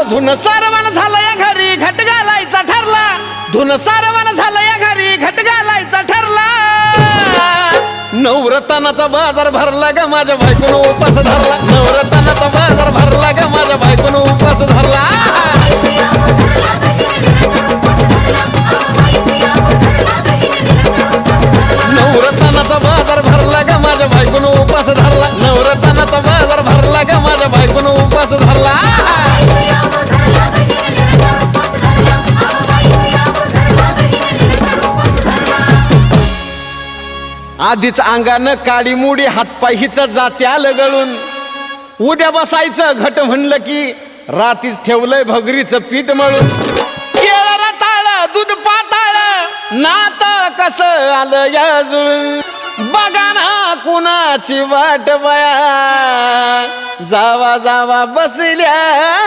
धुन सारवान झालं या घरी घट घालायचा ठरला धुन सारवान झालं या घरी घट घालायचा ठरला नवरत्नाचा बाजार भरला ग माझ्या बायकोनं उपास धरला नवरत्नाचा बाजार भरला ग माझ्या बायकोनं उपास धरला नवरत्नाचा बाजार भरला ग माझ्या बायकोनं उपास धरला नवरत्नाचा बाजार भरला ग माझ्या बायकोनं उपास धरला आधीच अंगानं काडी मुडी हातपाय हिचं जात्या लगळून उद्या बसायचं घट म्हणलं की रातीच ठेवलंय भगरीचं पीठ मळून केळं रताळ दूध पाताळ नात कसं आलं या जुळून बघा ना कुणाची वाट बया जावा जावा बसल्या